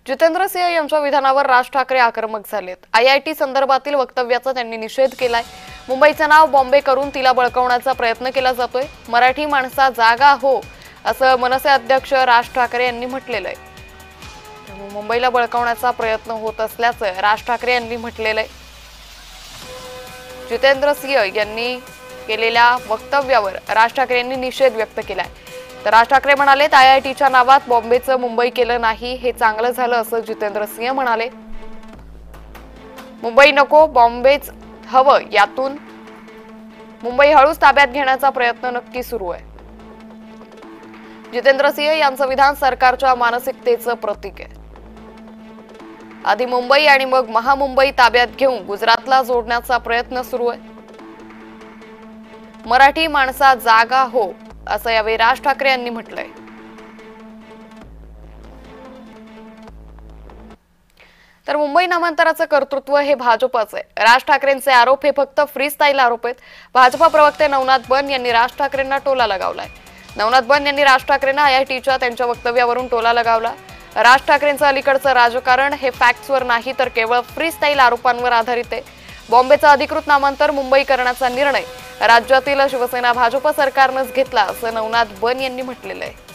जितेंद्र सिंह यांच्या विधानावर राज ठाकरे आक्रमक झालेत। आयआयटी संदर्भातील वक्तव्याचा त्यांनी निषेध केलाय। मुंबईचं नाव बॉम्बे करून तिला बळकावण्याचा प्रयत्न केला जातोय। मराठी माणसा जागा हो असं मनसे अध्यक्ष राज ठाकरे यांनी म्हटलेलं आहे। मुंबईला बळकावण्याचा प्रयत्न होत असल्याचं राज ठाकरे यांनी म्हटलेलं आहे। जितेंद्र सिंह यांनी केलेल्या वक्तव्यावर राज ठाकरे यांनी निषेध व्यक्त केलाय। तर राज ठाकरे म्हणाले, आयआयटीच्या नावात बॉम्बेचं मुंबई केलं नाही, हे चांगलं झालं असं जितेंद्र सिंह म्हणाले। मुंबई नको, बॉम्बेच हवं, यातून मुंबई हळूच ताब्यात घेण्याचा प्रयत्न नक्की सुरू आहे। जितेंद्र सिंह यांचं विधान सरकारच्या मानसिकतेचं प्रतीक आहे। आधी मुंबई आणि मग महामुंबई ताब्यात घेऊन गुजरातला जोडण्याचा प्रयत्न सुरू आहे। मराठी माणसा जागा हो असं यावेळी राज ठाकरे यांनी म्हटलंय। तर मुंबई नामांतराचं कर्तृत्व हे भाजपचं आहे। राज ठाकरेंचे आरोप हे फक्त फ्री स्टाईल आरोप आहेत। भाजपा प्रवक्ते नवनाथ बन यांनी राज ठाकरेंना टोला लगावलाय। नवनाथ बन यांनी राज ठाकरेंना आयआयटीच्या त्यांच्या वक्तव्यावरून टोला लगावला। राज ठाकरेंचं अलीकडचं राजकारण हे फॅक्ट्सवर नाही तर केवळ फ्री स्टाईल आरोपांवर आधारित आहे। बॉम्बेचं अधिकृत नामांतर मुंबई करण्याचा निर्णय राज्यातील शिवसेना भाजप सरकारनंच घेतला असं नवनाथ बन यांनी म्हटलेलं आहे।